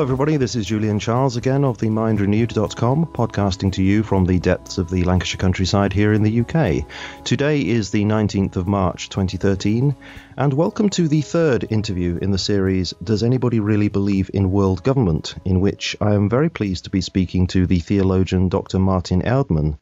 everybody. This is Julian Charles again of the mindrenewed.com, podcasting to you from the depths of the Lancashire countryside here in the UK. Today is the 19th of March 2013, and welcome to the third interview in the series Does Anybody Really Believe in World Government?, in which I am very pleased to be speaking to the theologian Dr. Martin Erdmann.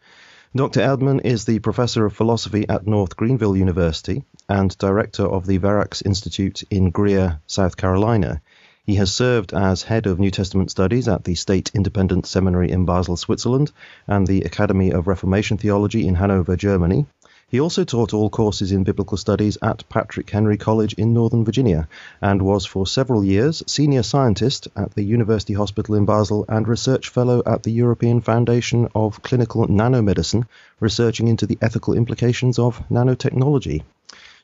Dr. Erdmann is the Professor of Philosophy at North Greenville University and Director of the Verax Institute in Greer, South Carolina. He has served as Head of New Testament Studies at the State Independent Seminary in Basel, Switzerland, and the Academy of Reformation Theology in Hanover, Germany. He also taught all courses in Biblical Studies at Patrick Henry College in Northern Virginia, and was for several years Senior Scientist at the University Hospital in Basel and Research Fellow at the European Foundation of Clinical Nanomedicine, researching into the ethical implications of nanotechnology.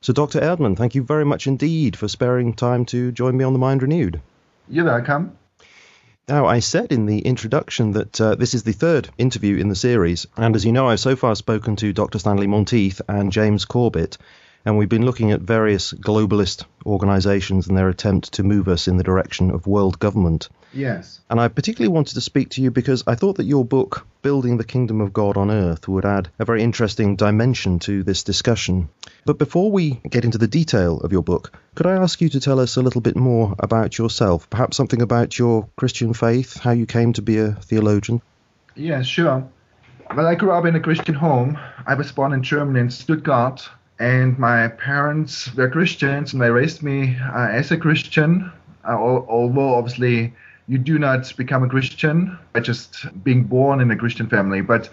So, Dr. Erdmann, thank you very much indeed for sparing time to join me on The Mind Renewed. You're welcome. Now, I said in the introduction that this is the third interview in the series, and as you know, I've so far spoken to Dr. Stanley Monteith and James Corbett, and we've been looking at various globalist organisations and their attempt to move us in the direction of world government. Yes. And I particularly wanted to speak to you because I thought that your book, Building the Kingdom of God on Earth, would add a very interesting dimension to this discussion. But before we get into the detail of your book, could I ask you to tell us a little bit more about yourself, perhaps something about your Christian faith, how you came to be a theologian? Yes, sure. Well, I grew up in a Christian home. I was born in Germany, in Stuttgart, and my parents were Christians, and they raised me as a Christian, although obviously you do not become a Christian by just being born in a Christian family, but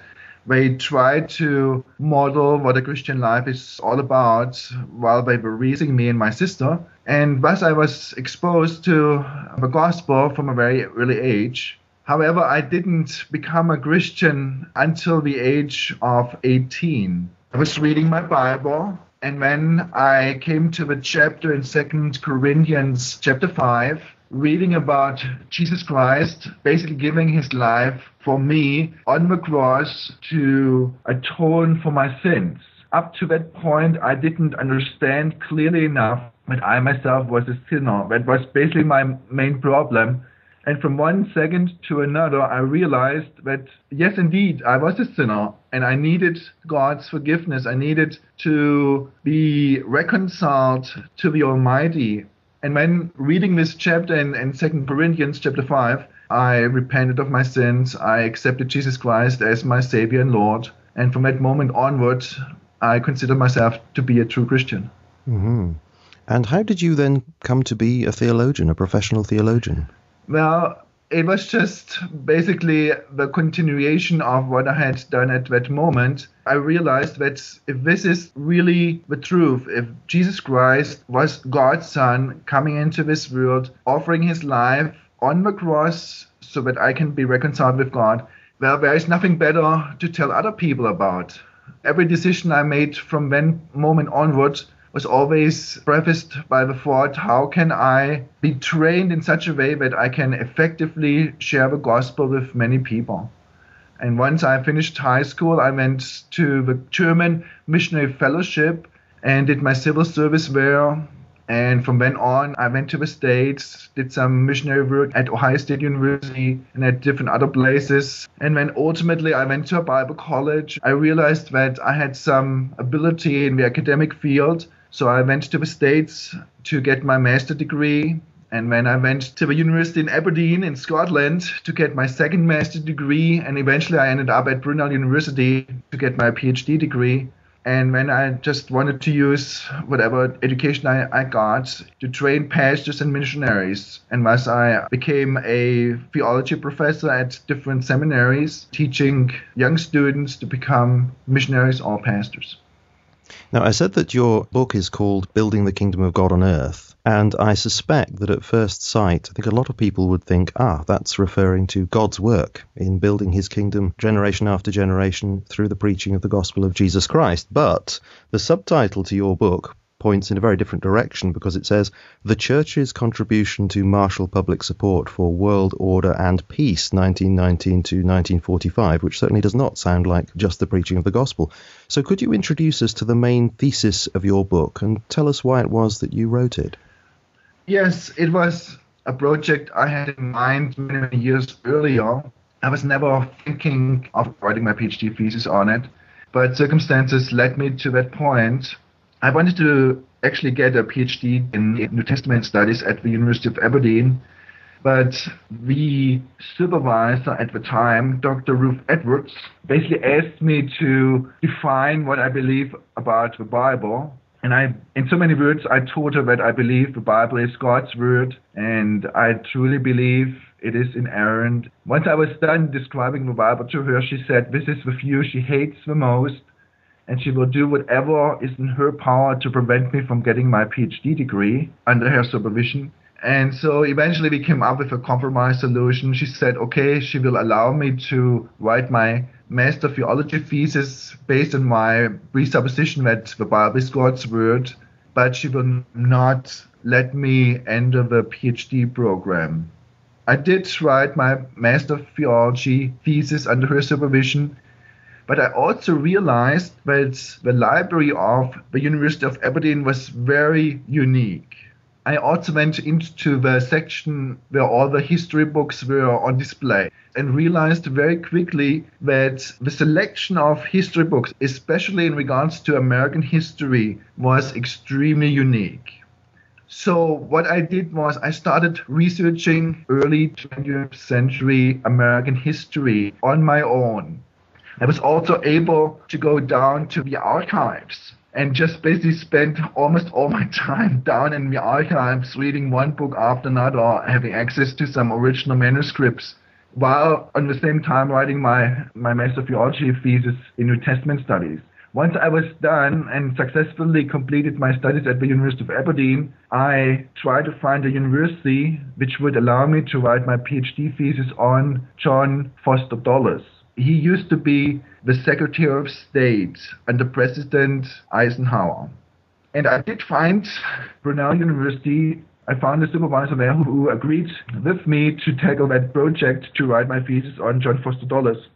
they tried to model what a Christian life is all about while they were raising me and my sister. And thus I was exposed to the gospel from a very early age. However, I didn't become a Christian until the age of 18. I was reading my Bible, and when I came to the chapter in 2 Corinthians chapter 5, reading about Jesus Christ basically giving his life for me on the cross to atone for my sins. Up to that point, I didn't understand clearly enough that I myself was a sinner. That was basically my main problem. And from one second to another, I realized that, yes, indeed, I was a sinner and I needed God's forgiveness. I needed to be reconciled to the Almighty. And when reading this chapter in 2 Corinthians chapter 5, I repented of my sins. I accepted Jesus Christ as my Savior and Lord. And from that moment onward, I consider myself to be a true Christian. Mm-hmm. And how did you then come to be a theologian, a professional theologian? Well, it was just basically the continuation of what I had done at that moment. I realized that if this is really the truth, if Jesus Christ was God's Son coming into this world, offering his life on the cross so that I can be reconciled with God, well, there is nothing better to tell other people about. Every decision I made from that moment onward was always prefaced by the thought, how can I be trained in such a way that I can effectively share the gospel with many people? And once I finished high school, I went to the German Missionary Fellowship and did my civil service there. And from then on, I went to the States, did some missionary work at Ohio State University and at different other places. And when ultimately I went to a Bible college, I realized that I had some ability in the academic field. So I went to the States to get my master's degree. And when I went to the university in Aberdeen in Scotland to get my second master's degree, and eventually I ended up at Brunel University to get my PhD degree. And when I just wanted to use whatever education I got to train pastors and missionaries. And thus I became a theology professor at different seminaries, teaching young students to become missionaries or pastors. Now, I said that your book is called Building the Kingdom of God on Earth, and I suspect that at first sight, I think a lot of people would think, that's referring to God's work in building his kingdom generation after generation through the preaching of the gospel of Jesus Christ. But the subtitle to your book points in a very different direction because it says, The Church's Contribution to Martial Public Support for World Order and Peace, 1919 to 1945, which certainly does not sound like just the preaching of the gospel. So could you introduce us to the main thesis of your book and tell us why it was that you wrote it? Yes, it was a project I had in mind many years earlier. I was never thinking of writing my PhD thesis on it, but circumstances led me to that point. I wanted to actually get a PhD in New Testament studies at the University of Aberdeen, but the supervisor at the time, Dr. Ruth Edwards, basically asked me to define what I believe about the Bible. And in so many words, I told her that I believe the Bible is God's word, and I truly believe it is inerrant. Once I was done describing the Bible to her, she said this is the view she hates the most, and she will do whatever is in her power to prevent me from getting my PhD degree under her supervision. And so eventually we came up with a compromise solution. She said, okay, she will allow me to write my master theology thesis based on my presupposition that the Bible is God's word, but she will not let me enter the PhD program. I did write my master theology thesis under her supervision, but I also realized that the library of the University of Aberdeen was very unique. I also went into the section where all the history books were on display and realized very quickly that the selection of history books, especially in regards to American history, was extremely unique. So what I did was I started researching early 20th century American history on my own. I was also able to go down to the archives and just basically spent almost all my time down in the archives reading one book after another, having access to some original manuscripts, while at the same time writing my master theology thesis in New Testament studies. Once I was done and successfully completed my studies at the University of Aberdeen, I tried to find a university which would allow me to write my PhD thesis on John Foster Dulles. He used to be the Secretary of State under President Eisenhower. And I did find Brunel University. I found a supervisor there who agreed with me to tackle that project to write my thesis on John Foster Dulles.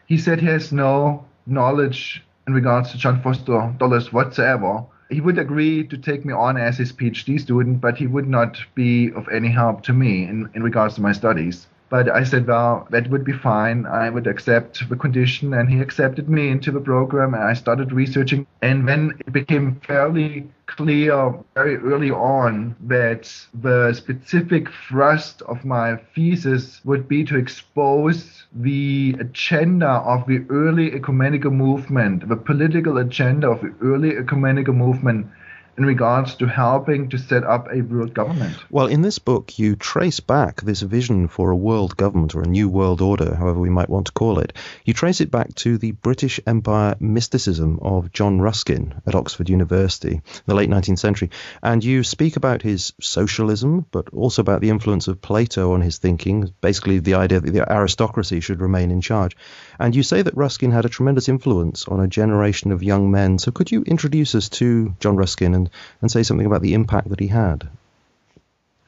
He said he has no knowledge in regards to John Foster Dulles whatsoever. He would agree to take me on as his PhD student, but he would not be of any help to me in regards to my studies. But I said, well, that would be fine. I would accept the condition. And he accepted me into the program. And I started researching. And then it became fairly clear very early on that the specific thrust of my thesis would be to expose the agenda of the early ecumenical movement, the political agenda of the early ecumenical movement, in regards to helping to set up a world government. Well, in this book, you trace back this vision for a world government, or a new world order, however we might want to call it. You trace it back to the British Empire mysticism of John Ruskin at Oxford University in the late 19th century. And you speak about his socialism, but also about the influence of Plato on his thinking, basically the idea that the aristocracy should remain in charge. And you say that Ruskin had a tremendous influence on a generation of young men. So could you introduce us to John Ruskin and say something about the impact that he had?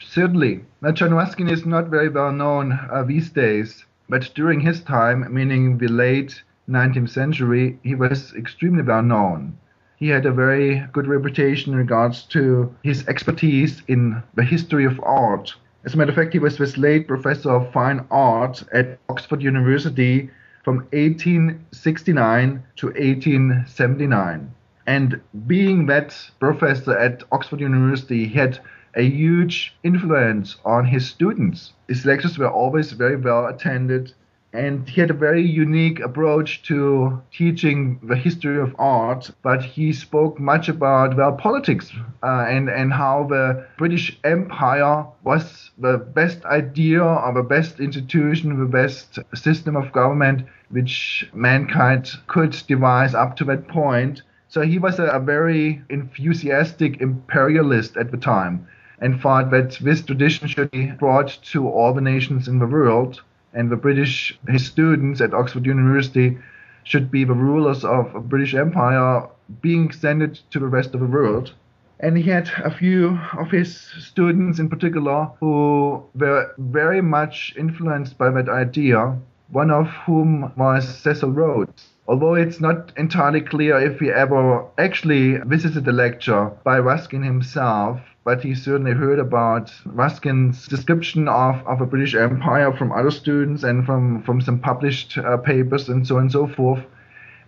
Certainly. Now, John Ruskin is not very well known these days, but during his time, meaning the late 19th century, he was extremely well known. He had a very good reputation in regards to his expertise in the history of art. As a matter of fact, he was the late professor of fine art at Oxford University from 1869 to 1879. And being that professor at Oxford University, he had a huge influence on his students. His lectures were always very well attended, and he had a very unique approach to teaching the history of art, but he spoke much about, well, politics and how the British Empire was the best idea or the best institution, the best system of government which mankind could devise up to that point. So he was a very enthusiastic imperialist at the time and thought that this tradition should be brought to all the nations in the world, and the British, his students at Oxford University, should be the rulers of a British Empire being extended to the rest of the world. And he had a few of his students in particular who were very much influenced by that idea, one of whom was Cecil Rhodes. Although it's not entirely clear if he ever actually visited the lecture by Ruskin himself, but he certainly heard about Ruskin's description of a British Empire from other students and from some published papers and so on and so forth.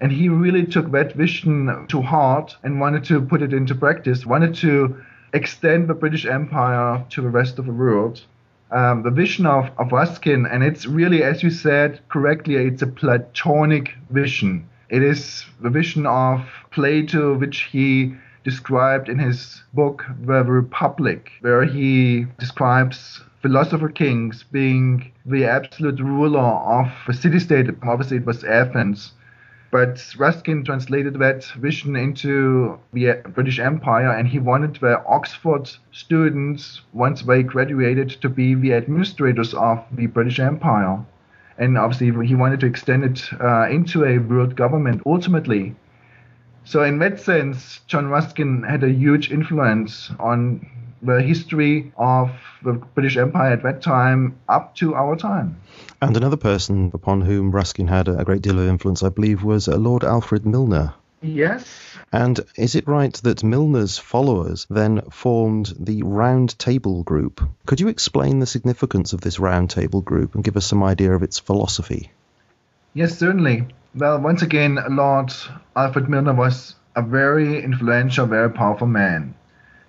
And he really took that vision to heart and wanted to put it into practice, wanted to extend the British Empire to the rest of the world. The vision of Ruskin, and it's really, as you said correctly, it's a Platonic vision. It is the vision of Plato, which he described in his book, The Republic, where he describes philosopher kings being the absolute ruler of the city-state. Obviously, it was Athens. But Ruskin translated that vision into the British Empire, and he wanted the Oxford students, once they graduated, to be the administrators of the British Empire. And obviously, he wanted to extend it into a world government ultimately. So in that sense, John Ruskin had a huge influence on the history of the British Empire at that time up to our time. And another person upon whom Ruskin had a great deal of influence, I believe, was Lord Alfred Milner. Yes. And is it right that Milner's followers then formed the Round Table Group? Could you explain the significance of this Round Table Group and give us some idea of its philosophy? Yes, certainly. Well, once again, Lord Alfred Milner was a very influential, very powerful man.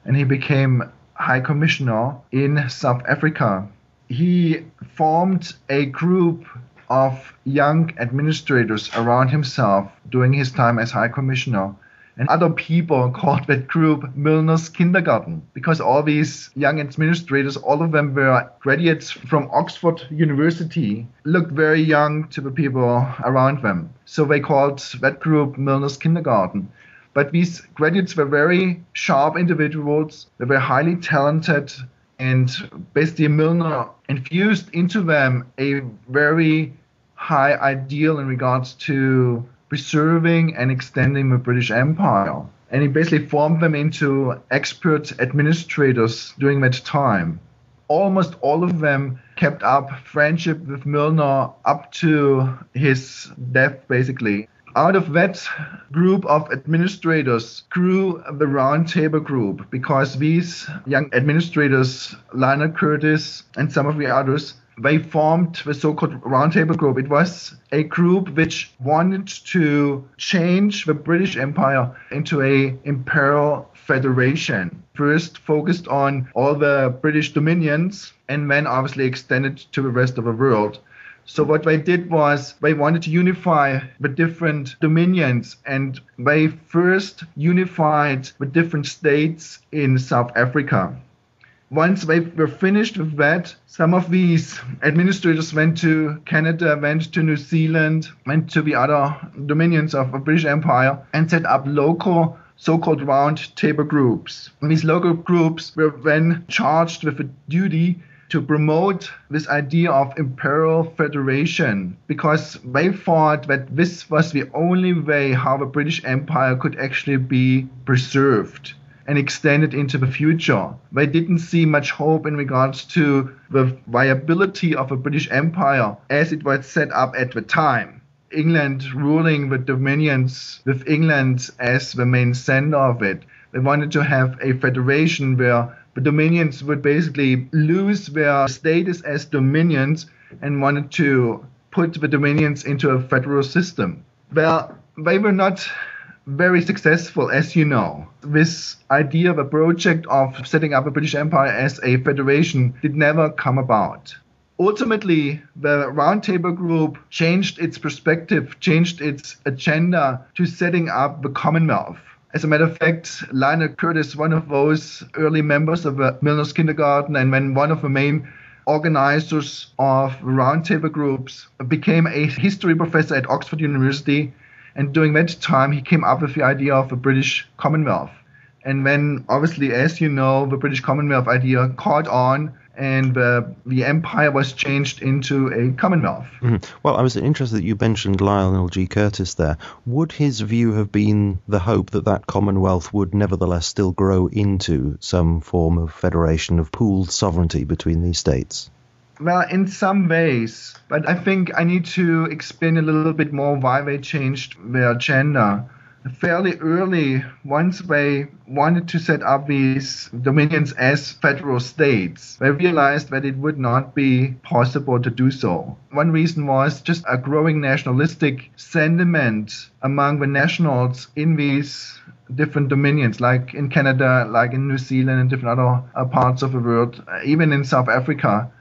And he became High Commissioner in South Africa. He formed a group of young administrators around himself during his time as High Commissioner. And other people called that group Milner's Kindergarten, because all these young administrators, all of them were graduates from Oxford University, looked very young to the people around them. So they called that group Milner's Kindergarten. But these graduates were very sharp individuals. They were highly talented. And basically Milner infused into them a very high ideal in regards to preserving and extending the British Empire. And he basically formed them into expert administrators during that time. Almost all of them kept up friendship with Milner up to his death, basically. Out of that group of administrators grew the Round Table Group, because these young administrators, Lionel Curtis and some of the others, they formed the so-called Round Table Group. It was a group which wanted to change the British Empire into an imperial federation. First focused on all the British dominions, and then obviously extended to the rest of the world. So what they did was they wanted to unify the different dominions, and they first unified the different states in South Africa. Once they were finished with that, some of these administrators went to Canada, went to New Zealand, went to the other dominions of the British Empire and set up local so-called Round Table groups. And these local groups were then charged with a duty to promote this idea of imperial federation, because they thought that this was the only way how the British Empire could actually be preserved and extended into the future. They didn't see much hope in regards to the viability of a British Empire as it was set up at the time. England ruling the dominions with England as the main center of it. They wanted to have a federation where the dominions would basically lose their status as dominions and wanted to put the dominions into a federal system. Well, they were not very successful, as you know. This idea, the project of setting up a British Empire as a federation did never come about. Ultimately, the Round Table Group changed its perspective, changed its agenda to setting up the Commonwealth. As a matter of fact, Lionel Curtis, one of those early members of the Milner's Kindergarten and then one of the main organizers of Round Table groups, became a history professor at Oxford University. And during that time, he came up with the idea of a British Commonwealth. And then, obviously, as you know, the British Commonwealth idea caught on, and the empire was changed into a Commonwealth. Mm-hmm. Well, I was interested that you mentioned Lionel G. Curtis there. Would his view have been the hope that that Commonwealth would nevertheless still grow into some form of federation of pooled sovereignty between these states? Well, in some ways, but I think I need to explain a little bit more why they changed their agenda. fairly early, once they wanted to set up these dominions as federal states, they realized that it would not be possible to do so. One reason was just a growing nationalistic sentiment among the nationals in these different dominions, like in Canada, like in New Zealand, and different other parts of the world, even in South Africa.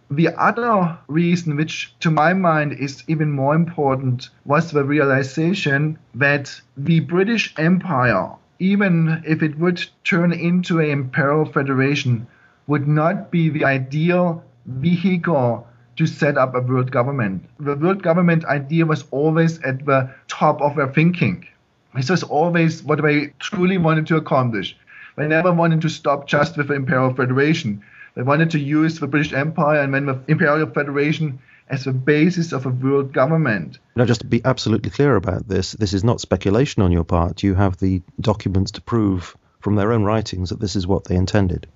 The other reason, which to my mind is even more important, was the realization that the British Empire, even if it would turn into an imperial federation, would not be the ideal vehicle to set up a world government. The world government idea was always at the top of their thinking. This was always what they truly wanted to accomplish. They never wanted to stop just with the imperial federation. They wanted to use the British Empire and then the Imperial Federation as the basis of a world government. Now, just to be absolutely clear about this is not speculation on your part. You have the documents to prove from their own writings that this is what they intended.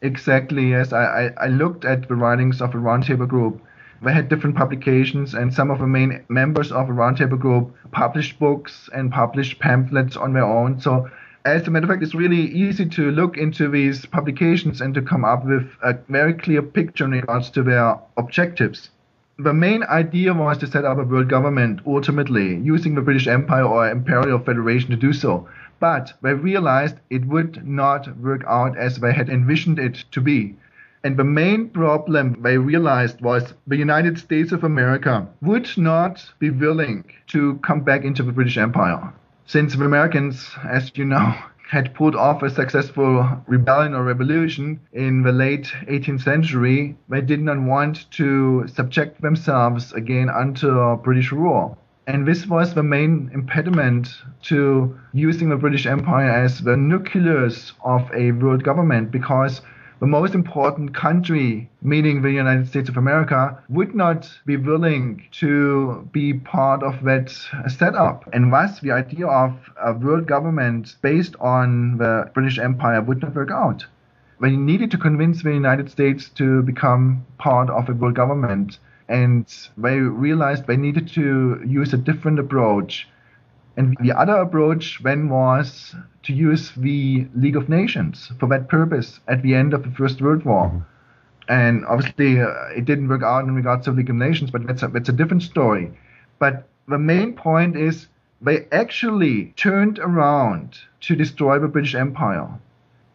Exactly, yes. I looked at the writings of the Roundtable Group. They had different publications, and some of the main members of the Roundtable Group published books and published pamphlets on their own. So as a matter of fact, it's really easy to look into these publications and to come up with a very clear picture in regards to their objectives. The main idea was to set up a world government, ultimately, using the British Empire or Imperial Federation to do so. But they realized it would not work out as they had envisioned it to be. And the main problem they realized was the United States of America would not be willing to come back into the British Empire. Since the Americans, as you know, had pulled off a successful rebellion or revolution in the late 18th century, they did not want to subject themselves again under British rule. And this was the main impediment to using the British Empire as the nucleus of a world government, because the most important country, meaning the United States of America, would not be willing to be part of that setup. And thus, the idea of a world government based on the British Empire would not work out. They needed to convince the United States to become part of a world government. And they realized they needed to use a different approach. And the other approach then was to use the League of Nations for that purpose at the end of the First World War. Mm-hmm. And obviously it didn't work out in regards to the League of Nations, but that's a different story. But the main point is they actually turned around to destroy the British Empire.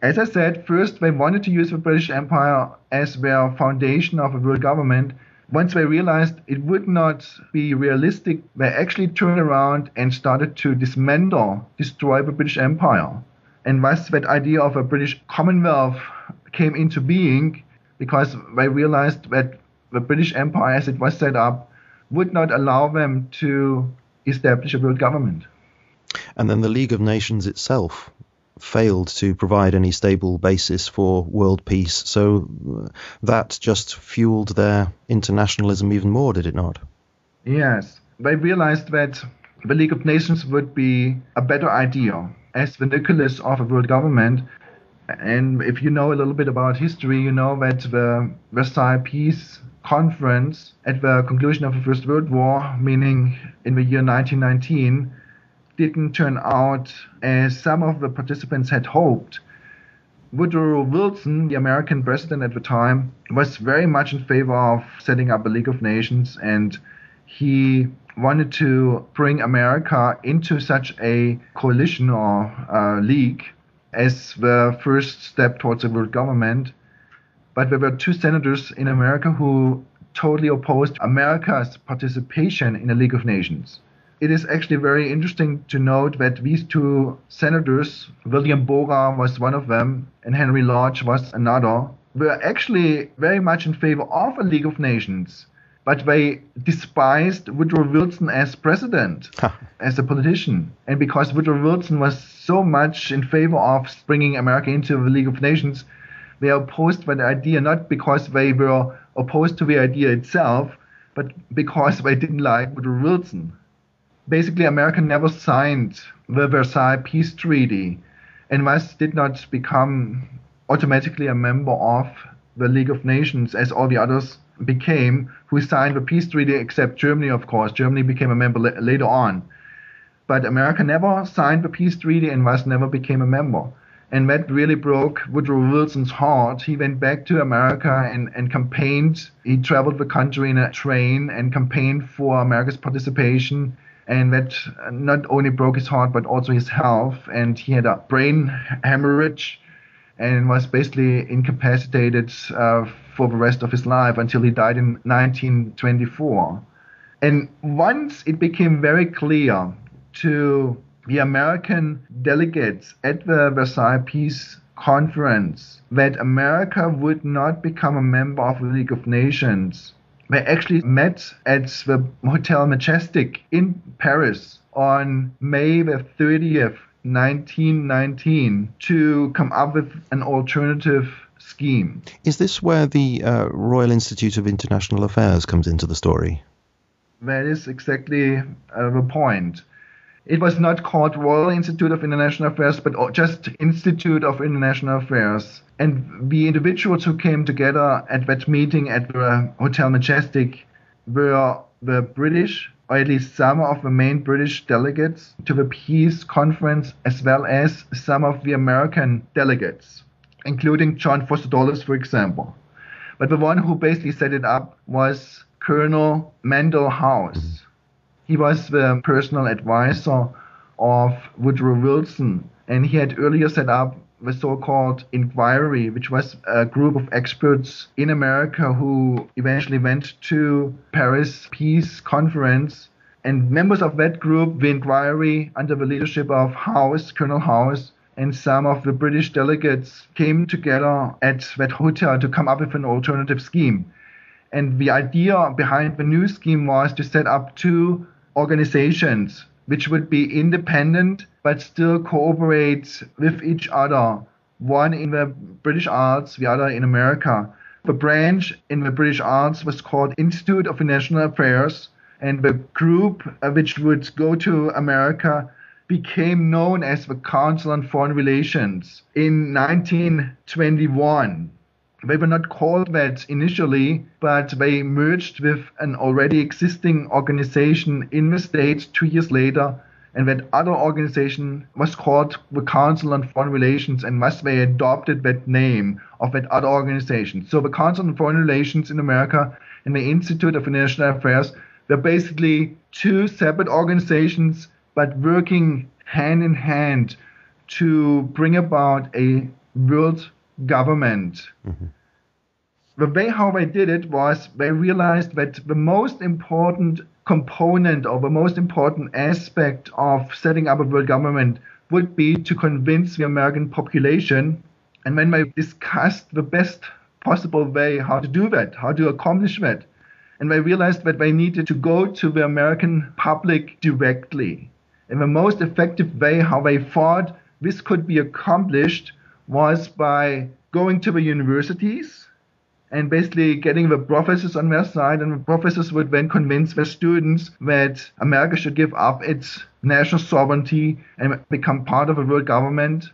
As I said, first they wanted to use the British Empire as their foundation of a world government. Once they realized it would not be realistic, they actually turned around and started to destroy the British Empire. And thus that idea of a British Commonwealth came into being, because they realized that the British Empire as it was set up would not allow them to establish a world government. And then the League of Nations itself failed to provide any stable basis for world peace, so that just fueled their internationalism even more, did it not? Yes, they realized that the League of Nations would be a better idea as the nucleus of a world government. And if you know a little bit about history, you know that the Versailles Peace Conference at the conclusion of the First World War, meaning in the year 1919, didn't turn out as some of the participants had hoped. Woodrow Wilson, the American president at the time, was very much in favor of setting up a League of Nations, and he wanted to bring America into such a coalition or league as the first step towards a world government. But there were two senators in America who totally opposed America's participation in a League of Nations. It is actually very interesting to note that these two senators, William Boga was one of them and Henry Lodge was another, were actually very much in favor of a League of Nations, but they despised Woodrow Wilson as president, as a politician. And because Woodrow Wilson was so much in favor of bringing America into the League of Nations, they opposed that idea, not because they were opposed to the idea itself, but because they didn't like Woodrow Wilson. Basically, America never signed the Versailles Peace Treaty and thus did not become automatically a member of the League of Nations as all the others became, who signed the peace treaty, except Germany, of course. Germany became a member later on. But America never signed the peace treaty and thus never became a member. And that really broke Woodrow Wilson's heart. He went back to America and campaigned. He traveled the country in a train and campaigned for America's participation. And that not only broke his heart, but also his health. And he had a brain hemorrhage and was basically incapacitated for the rest of his life until he died in 1924. And once it became very clear to the American delegates at the Versailles Peace Conference that America would not become a member of the League of Nations, they actually met at the Hotel Majestic in Paris on May the 30th, 1919, to come up with an alternative scheme. Is this where the Royal Institute of International Affairs comes into the story? That is exactly the point. It was not called Royal Institute of International Affairs, but just Institute of International Affairs. And the individuals who came together at that meeting at the Hotel Majestic were the British, or at least some of the main British delegates to the peace conference, as well as some of the American delegates, including John Foster Dulles, for example. But the one who basically set it up was Colonel Mandell House. He was the personal advisor of Woodrow Wilson, and he had earlier set up the so-called Inquiry, which was a group of experts in America who eventually went to Paris Peace Conference. And members of that group, the Inquiry, under the leadership of House, Colonel House, and some of the British delegates came together at that hotel to come up with an alternative scheme. And the idea behind the new scheme was to set up two organizations which would be independent but still cooperate with each other, one in the British Arts, the other in America. The branch in the British Arts was called Institute of International Affairs, and the group which would go to America became known as the Council on Foreign Relations in 1921. They were not called that initially, but they merged with an already existing organization in the States 2 years later, and that other organization was called the Council on Foreign Relations, and thus they adopted that name of that other organization. So the Council on Foreign Relations in America and the Institute of International Affairs were basically two separate organizations, but working hand in hand to bring about a world government. Mm-hmm. The way how they did it was they realized that the most important component or the most important aspect of setting up a world government would be to convince the American population. And when they discussed the best possible way how to do that, how to accomplish that, and they realized that they needed to go to the American public directly. And the most effective way how they thought this could be accomplished was by going to the universities and basically getting the professors on their side, and the professors would then convince their students that America should give up its national sovereignty and become part of a world government.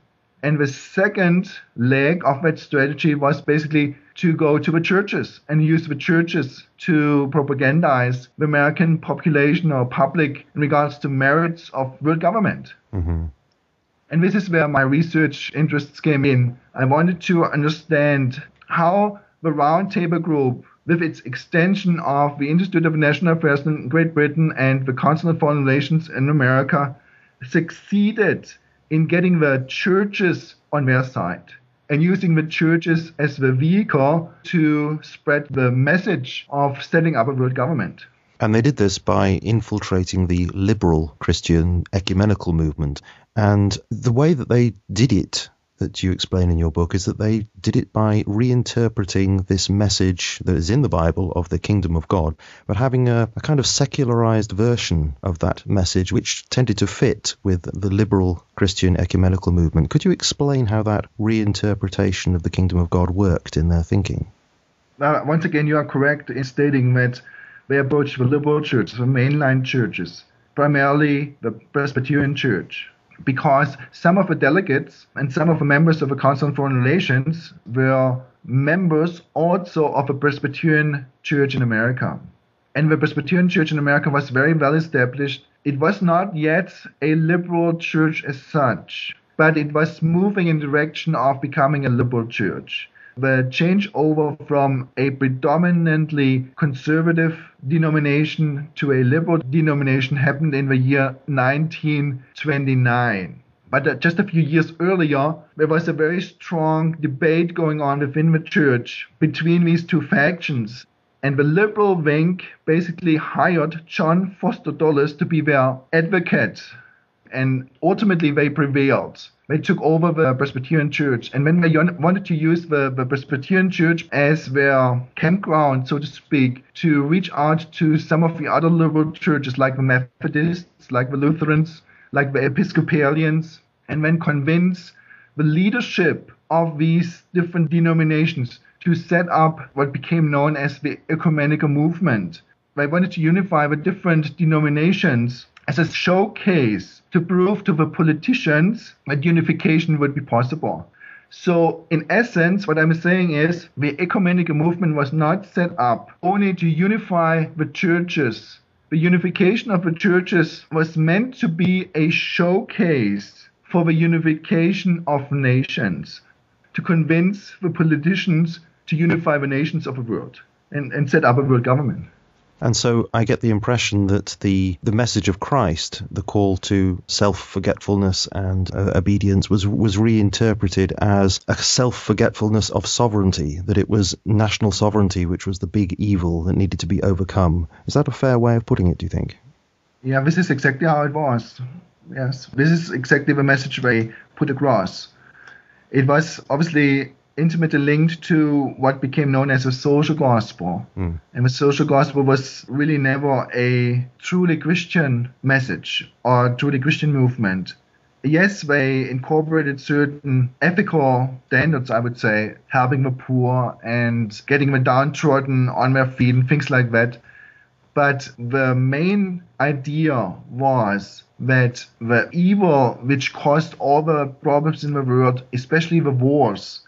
And the second leg of that strategy was basically to go to the churches and use the churches to propagandize the American population or public in regards to merits of world government. Mm-hmm. And this is where my research interests came in. I wanted to understand how the Roundtable Group, with its extension of the Institute of International Affairs in Great Britain and the Council on Foreign Relations in America, succeeded in getting the churches on their side and using the churches as the vehicle to spread the message of setting up a world government. And they did this by infiltrating the liberal Christian ecumenical movement. And the way that they did it, that you explain in your book, is that they did it by reinterpreting this message that is in the Bible of the kingdom of God, but having a kind of secularized version of that message, which tended to fit with the liberal Christian ecumenical movement. Could you explain how that reinterpretation of the kingdom of God worked in their thinking? Once again, you are correct in stating that they approached the liberal churches, the mainline churches, primarily the Presbyterian Church, because some of the delegates and some of the members of the Council on Foreign Relations were members also of the Presbyterian Church in America. And the Presbyterian Church in America was very well established It was not yet a liberal church as such, but it was moving in the direction of becoming a liberal church. The changeover from a predominantly conservative denomination to a liberal denomination happened in the year 1929. But just a few years earlier, there was a very strong debate going on within the church between these two factions. And the liberal wing basically hired John Foster Dulles to be their advocate. And ultimately they prevailed. They took over the Presbyterian Church. And when they wanted to use the Presbyterian Church as their campground, so to speak, to reach out to some of the other liberal churches like the Methodists, like the Lutherans, like the Episcopalians, and then convince the leadership of these different denominations to set up what became known as the ecumenical movement. They wanted to unify the different denominations as a showcase to prove to the politicians that unification would be possible. So in essence, what I'm saying is the ecumenical movement was not set up only to unify the churches. The unification of the churches was meant to be a showcase for the unification of nations, to convince the politicians to unify the nations of the world and set up a world government. And so I get the impression that the message of Christ, the call to self-forgetfulness and obedience, was reinterpreted as a self-forgetfulness of sovereignty, that it was national sovereignty which was the big evil that needed to be overcome. Is that a fair way of putting it, do you think? Yeah, this is exactly how it was. Yes, this is exactly the message they put across. It was obviously intimately linked to what became known as a social gospel. And the social gospel was really never a truly Christian message or truly Christian movement. Yes, they incorporated certain ethical standards, I would say, helping the poor and getting the downtrodden on their feet and things like that. But the main idea was that the evil which caused all the problems in the world, especially the wars,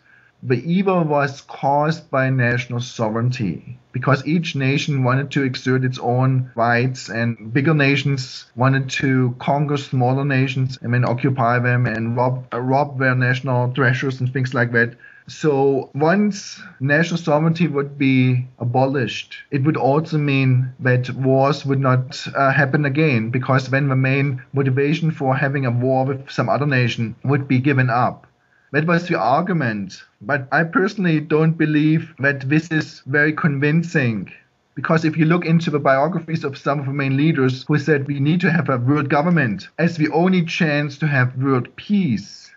the evil was caused by national sovereignty, because each nation wanted to exert its own rights, and bigger nations wanted to conquer smaller nations and then occupy them and rob their national treasures and things like that. So once national sovereignty would be abolished, it would also mean that wars would not happen again, because then the main motivation for having a war with some other nation would be given up. That was the argument, but I personally don't believe that this is very convincing, because if you look into the biographies of some of the main leaders who said we need to have a world government as the only chance to have world peace,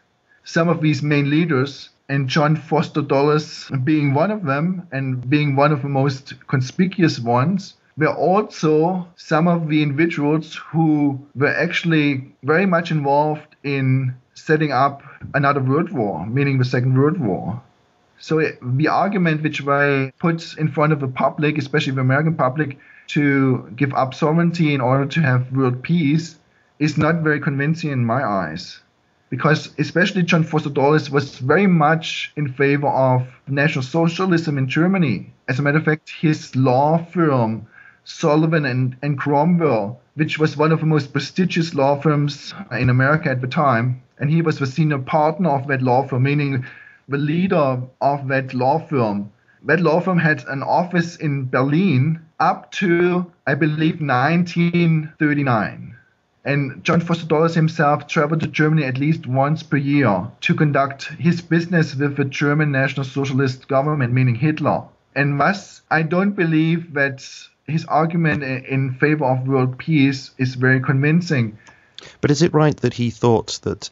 some of these main leaders, and John Foster Dulles being one of them and being one of the most conspicuous ones, were also some of the individuals who were actually very much involved in setting up another world war, meaning the Second World War. So the argument which they put in front of the public, especially the American public, to give up sovereignty in order to have world peace is not very convincing in my eyes. Because especially John Foster Dulles was very much in favor of National Socialism in Germany. As a matter of fact, his law firm, Sullivan and Cromwell, which was one of the most prestigious law firms in America at the time, and he was the senior partner of that law firm, meaning the leader of that law firm. That law firm had an office in Berlin up to, I believe, 1939. And John Foster Dulles himself traveled to Germany at least once per year to conduct his business with the German National Socialist government, meaning Hitler. And thus, I don't believe that his argument in favor of world peace is very convincing. But is it right that he thought that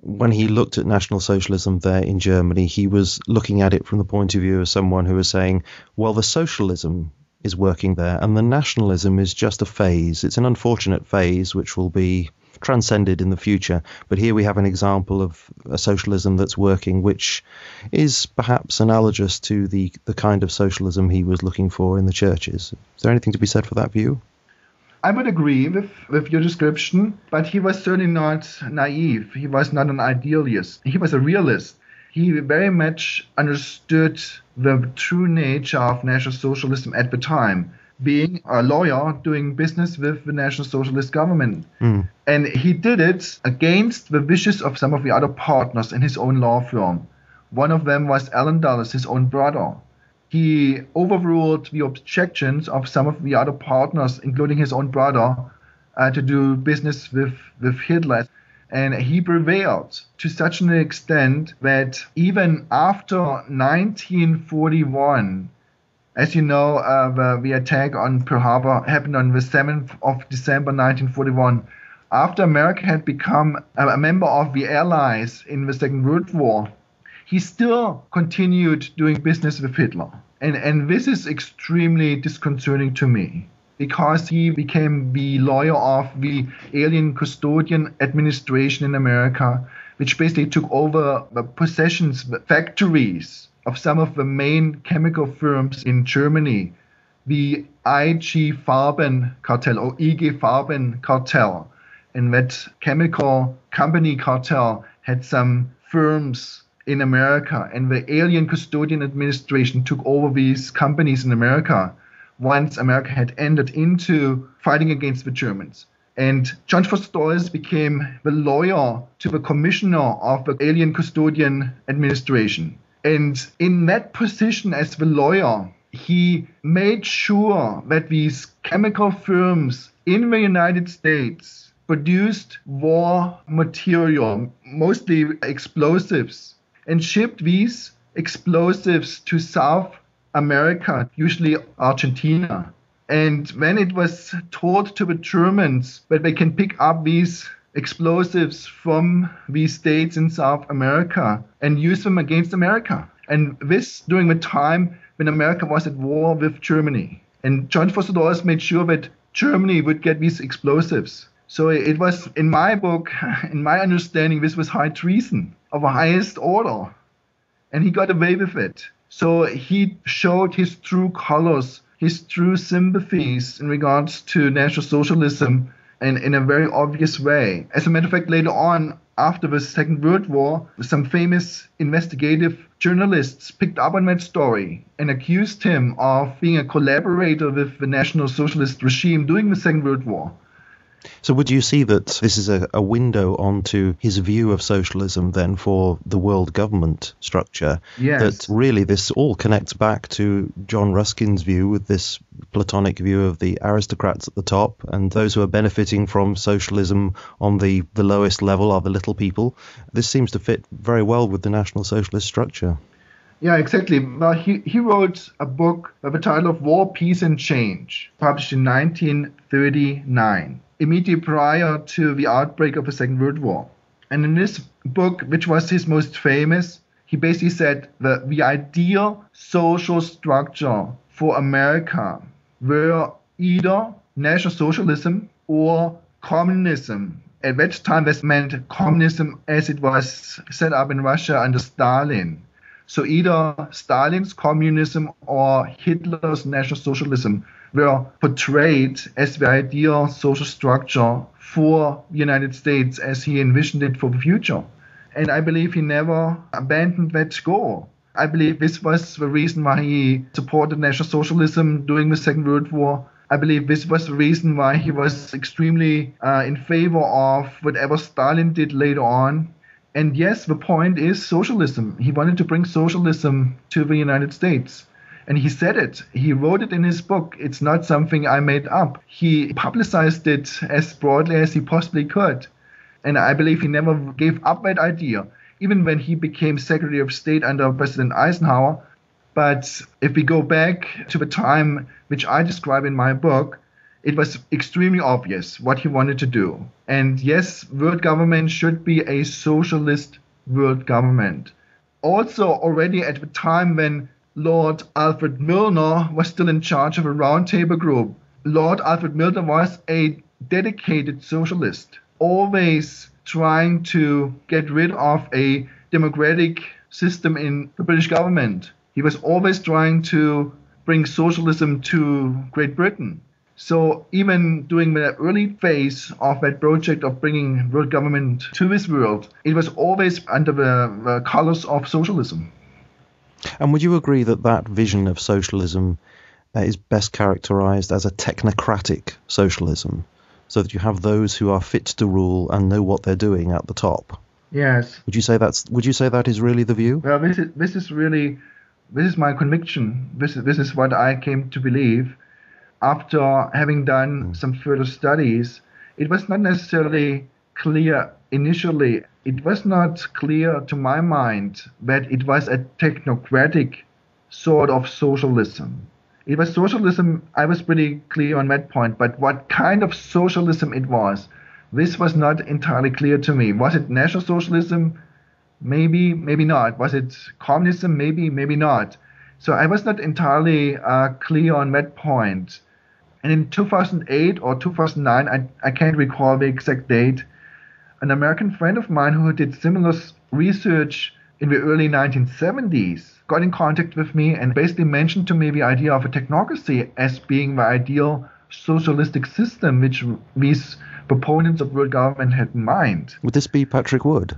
when he looked at National Socialism there in Germany, he was looking at it from the point of view of someone who was saying, well, the socialism is working there and the nationalism is just a phase. It's an unfortunate phase which will be transcended in the future. But here we have an example of a socialism that's working, which is perhaps analogous to the kind of socialism he was looking for in the churches. Is there anything to be said for that view? I would agree with your description, but he was certainly not naive. He was not an idealist. He was a realist. He very much understood the true nature of National Socialism at the time. being a lawyer doing business with the National Socialist government. Mm. And he did it against the wishes of some of the other partners in his own law firm. One of them was Alan Dulles, his own brother. He overruled the objections of some of the other partners, including his own brother, to do business with Hitler. And he prevailed to such an extent that even after 1941, as you know, the attack on Pearl Harbor happened on the 7th of December 1941. After America had become a member of the Allies in the Second World War, he still continued doing business with Hitler. And this is extremely disconcerting to me, because he became the lawyer of the Alien Custodian Administration in America, which basically took over the possessions, the factories of some of the main chemical firms in Germany, the IG Farben cartel or IG Farben cartel. And that chemical company cartel had some firms in America, and the Alien Custodian Administration took over these companies in America once America had entered into fighting against the Germans. And John Foster Dulles became the lawyer to the commissioner of the Alien Custodian Administration. And in that position as the lawyer, he made sure that these chemical firms in the United States produced war material, mostly explosives, and shipped these explosives to South America, usually Argentina. And when it was told to the Germans that they can pick up these explosives from these states in South America and use them against America. And this during the time when America was at war with Germany. And John Foster Dulles made sure that Germany would get these explosives. So it was, in my book, in my understanding, this was high treason of the highest order. And he got away with it. So he showed his true colors, his true sympathies in regards to National Socialism, and in a very obvious way. As a matter of fact, later on, after the Second World War, some famous investigative journalists picked up on that story and accused him of being a collaborator with the National Socialist regime during the Second World War. So would you see that this is a window onto his view of socialism then for the world government structure? Yes. That really this all connects back to John Ruskin's view with this Platonic view of the aristocrats at the top and those who are benefiting from socialism on the lowest level are the little people. This seems to fit very well with the National Socialist structure. Yeah, exactly. Well, he wrote a book by the title of War, Peace and Change, published in 1939. Immediately prior to the outbreak of the Second World War. And in this book, which was his most famous, he basically said that the ideal social structure for America were either National Socialism or communism. At that time, this meant communism as it was set up in Russia under Stalin. So either Stalin's communism or Hitler's National Socialism were portrayed as the ideal social structure for the United States as he envisioned it for the future. And I believe he never abandoned that goal. I believe this was the reason why he supported National Socialism during the Second World War. I believe this was the reason why he was extremely in favor of whatever Stalin did later on. And yes, the point is socialism. He wanted to bring socialism to the United States. And he said it. He wrote it in his book. It's not something I made up. He publicized it as broadly as he possibly could. And I believe he never gave up that idea, even when he became Secretary of State under President Eisenhower. But if we go back to the time which I describe in my book, it was extremely obvious what he wanted to do. And yes, world government should be a socialist world government. Also, already at the time when Lord Alfred Milner was still in charge of a roundtable group, Lord Alfred Milner was a dedicated socialist, always trying to get rid of a democratic system in the British government. He was always trying to bring socialism to Great Britain. So even during the early phase of that project of bringing world government to this world, it was always under the colors of socialism. And would you agree that that vision of socialism is best characterized as a technocratic socialism, so that you have those who are fit to rule and know what they're doing at the top. Yes. Would you say that is really the view? Well, this is my conviction. This is what I came to believe. After having done some further studies, it was not necessarily clear initially. It was not clear to my mind that it was a technocratic sort of socialism. It was socialism, I was pretty clear on that point, but what kind of socialism it was, this was not entirely clear to me. Was it National Socialism? Maybe, maybe not. Was it communism? Maybe, maybe not. So I was not entirely clear on that point. And in 2008 or 2009, I can't recall the exact date, an American friend of mine who did similar research in the early 1970s got in contact with me and basically mentioned to me the idea of a technocracy as being the ideal socialistic system which these proponents of world government had in mind. Would this be Patrick Wood?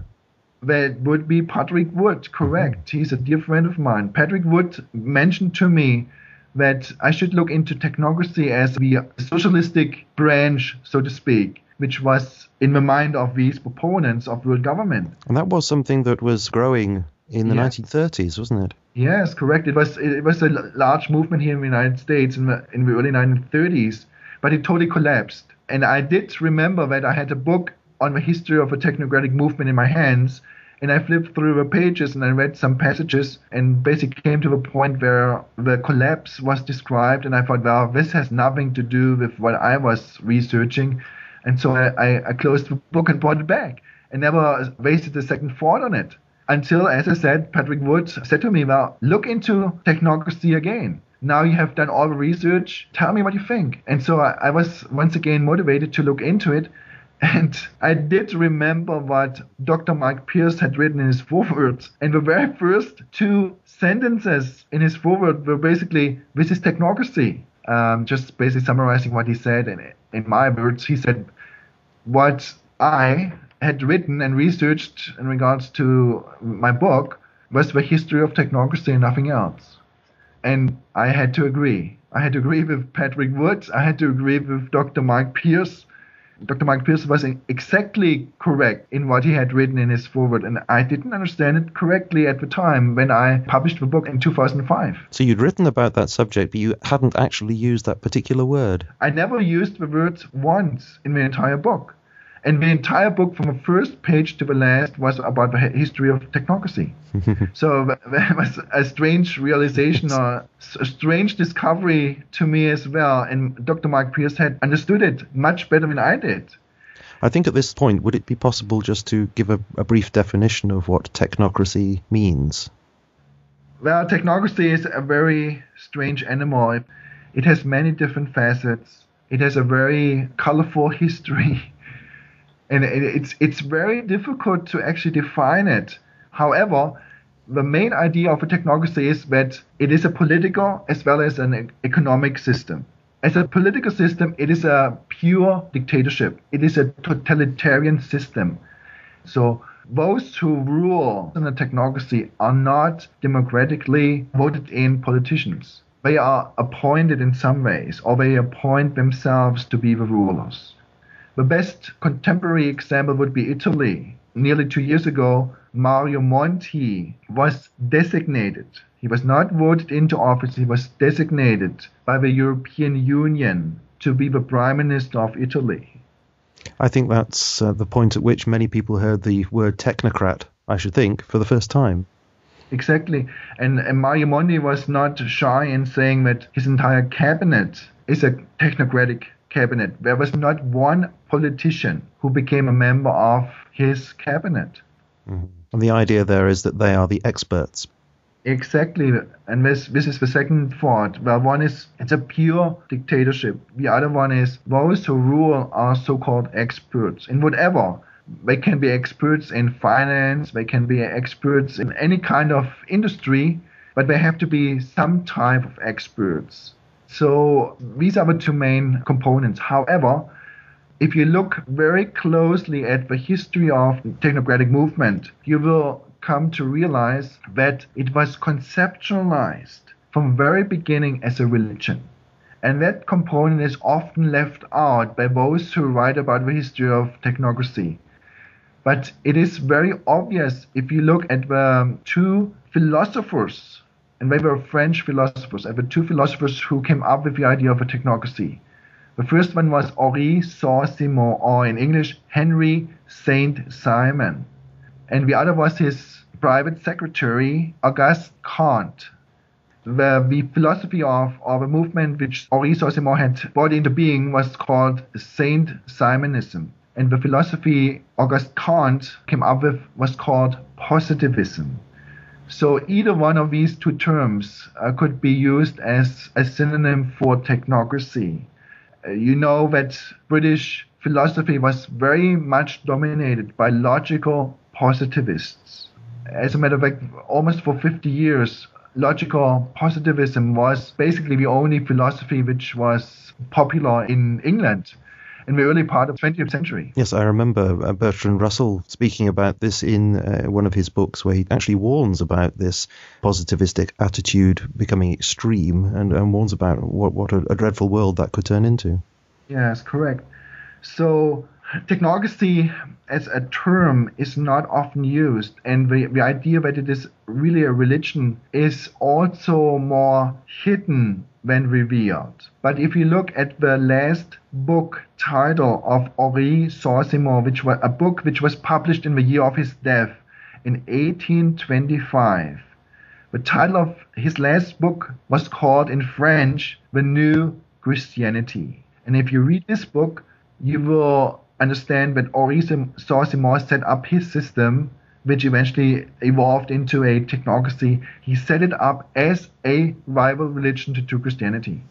That would be Patrick Wood, correct. Mm-hmm. He's a dear friend of mine. Patrick Wood mentioned to me that I should look into technocracy as the socialistic branch, so to speak, which was in the mind of these proponents of world government. And that was something that was growing in the 1930s, wasn't it? Yes, correct. It was a large movement here in the United States in the early 1930s, but it totally collapsed. And I did remember that I had a book on the history of a technocratic movement in my hands, and I flipped through the pages and I read some passages and basically came to the point where the collapse was described, and I thought, well, this has nothing to do with what I was researching. And so I closed the book and brought it back and never wasted a second thought on it. Until, as I said, Patrick Wood said to me, well, look into technocracy again. Now you have done all the research. Tell me what you think. And so I was once again motivated to look into it. And I did remember what Dr. Mike Pierce had written in his foreword. And the very first two sentences in his foreword were basically, this is technocracy. Just basically summarizing what he said. And in my words, he said, what I had written and researched in regards to my book was the history of technocracy and nothing else. And I had to agree. I had to agree with Patrick Wood. I had to agree with Dr. Mike Pierce. Dr. Mike Pierce was exactly correct in what he had written in his foreword, and I didn't understand it correctly at the time when I published the book in 2005. So you'd written about that subject, but you hadn't actually used that particular word. I never used the word once in the entire book. And the entire book, from the first page to the last, was about the history of technocracy. So that was a strange realization or a strange discovery to me as well. And Dr. Mike Pierce had understood it much better than I did. I think at this point, would it be possible just to give a brief definition of what technocracy means? Well, technocracy is a very strange animal. It has many different facets. It has a very colorful history. And it's very difficult to actually define it. However, the main idea of a technocracy is that it is a political as well as an economic system. As a political system, it is a pure dictatorship. It is a totalitarian system. So those who rule in a technocracy are not democratically voted in politicians. They are appointed in some ways, or they appoint themselves to be the rulers. The best contemporary example would be Italy. Nearly 2 years ago, Mario Monti was designated. He was not voted into office. He was designated by the European Union to be the Prime Minister of Italy. I think that's the point at which many people heard the word technocrat, I should think, for the first time. Exactly. And Mario Monti was not shy in saying that his entire cabinet is a technocratic cabinet. There was not one politician who became a member of his cabinet. Mm-hmm. And the idea there is that they are the experts. Exactly. And this is the second thought. Well, one is it's a pure dictatorship. The other one is those who rule are so-called experts in whatever. They can be experts in finance, they can be experts in any kind of industry, but they have to be some type of experts. So these are the two main components. However, if you look very closely at the history of the technocratic movement, you will come to realize that it was conceptualized from very beginning as a religion. And that component is often left out by those who write about the history of technocracy. But it is very obvious if you look at the two philosophers, and they were French philosophers, and the two philosophers who came up with the idea of a technocracy. The first one was Henri Saint-Simon, or in English, Henry Saint-Simon. And the other was his private secretary, Auguste Comte. The philosophy of the movement which Henri Saint-Simon had brought into being was called Saint-Simonism. And the philosophy Auguste Comte came up with was called positivism. So either one of these two terms could be used as a synonym for technocracy. You know that British philosophy was very much dominated by logical positivists. As a matter of fact, almost for 50 years, logical positivism was basically the only philosophy which was popular in England in the early part of the 20th century. Yes, I remember Bertrand Russell speaking about this in one of his books, where he actually warns about this positivistic attitude becoming extreme and warns about what a dreadful world that could turn into. Yes, correct. So technocracy as a term is not often used, and the idea that it is really a religion is also more hidden than revealed. But if you look at the last book title of Henri Saint-Simon, which was a book which was published in the year of his death in 1825, the title of his last book was called in French, The New Christianity. And if you read this book, you will understand that Henri Saint-Simon set up his system, which eventually evolved into a technocracy. He set it up as a rival religion to Christianity.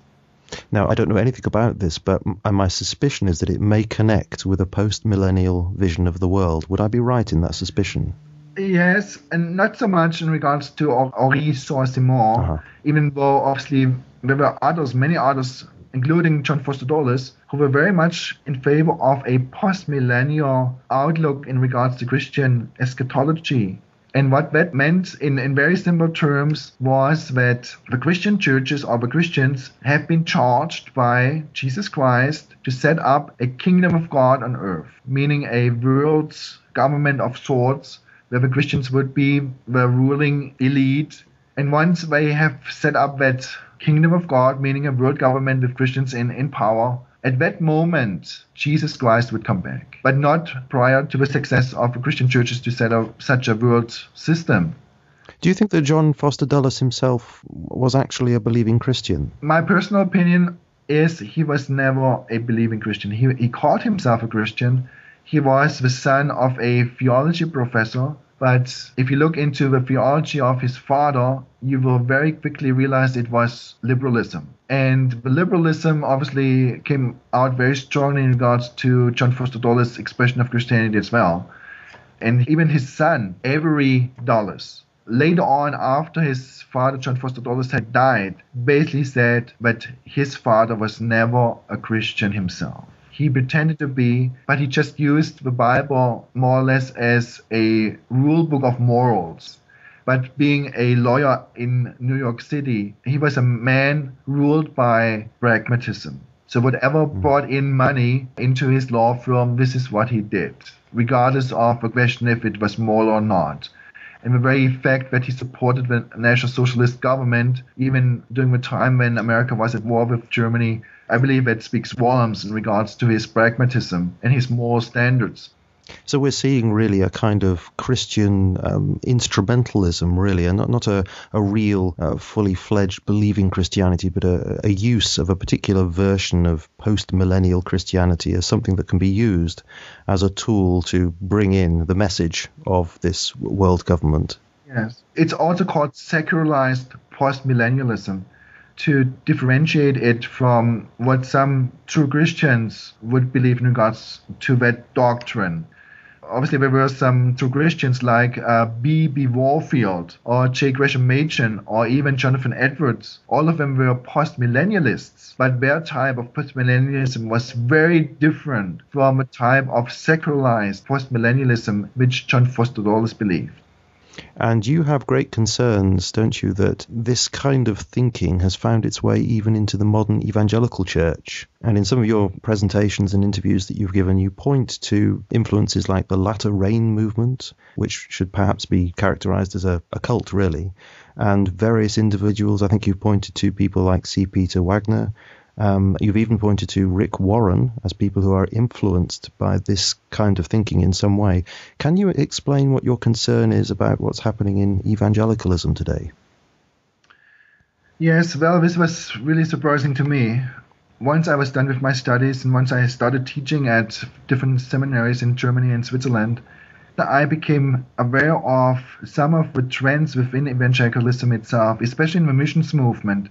Now, I don't know anything about this, but my suspicion is that it may connect with a post-millennial vision of the world. Would I be right in that suspicion? Yes, and not so much in regards to Henri Saint-Simon, even though obviously there were others, many others, including John Foster Dulles, who were very much in favor of a post-millennial outlook in regards to Christian eschatology. And what that meant in very simple terms was that the Christian churches or the Christians have been charged by Jesus Christ to set up a kingdom of God on earth, meaning a world government of sorts where the Christians would be the ruling elite. And once they have set up that kingdom of God, meaning a world government with Christians in power, at that moment, Jesus Christ would come back, but not prior to the success of the Christian churches to set up such a world system. Do you think that John Foster Dulles himself was actually a believing Christian? My personal opinion is he was never a believing Christian. He called himself a Christian. He was the son of a theology professor. But if you look into the theology of his father, you will very quickly realize it was liberalism. And the liberalism obviously came out very strongly in regards to John Foster Dulles' expression of Christianity as well. And even his son, Avery Dulles, later on, after his father, John Foster Dulles, had died, basically said that his father was never a Christian himself. He pretended to be, but he just used the Bible more or less as a rule book of morals. But being a lawyer in New York City, he was a man ruled by pragmatism. So whatever brought in money into his law firm, this is what he did, regardless of the question if it was moral or not. And the very fact that he supported the National Socialist government, even during the time when America was at war with Germany, I believe that speaks volumes in regards to his pragmatism and his moral standards. So we're seeing really a kind of Christian instrumentalism, really, and not a real fully fledged believing Christianity, but a use of a particular version of post-millennial Christianity as something that can be used as a tool to bring in the message of this world government. Yes. It's also called secularized post-millennialism, to differentiate it from what some true Christians would believe in regards to that doctrine. Obviously, there were some true Christians like B.B. Warfield or J. Gresham Machen or even Jonathan Edwards. All of them were post-millennialists, but their type of post-millennialism was very different from the type of secularized post-millennialism which John Foster Dulles believed. And you have great concerns, don't you, that this kind of thinking has found its way even into the modern evangelical church. And in some of your presentations and interviews that you've given, you point to influences like the latter rain movement, which should perhaps be characterized as a cult, really, and various individuals. I think you've pointed to people like C. Peter Wagner. You've even pointed to Rick Warren as people who are influenced by this kind of thinking in some way. Can you explain what your concern is about what's happening in evangelicalism today? Yes, well, this was really surprising to me. Once I was done with my studies and once I started teaching at different seminaries in Germany and Switzerland, I became aware of some of the trends within evangelicalism itself, especially in the missions movement.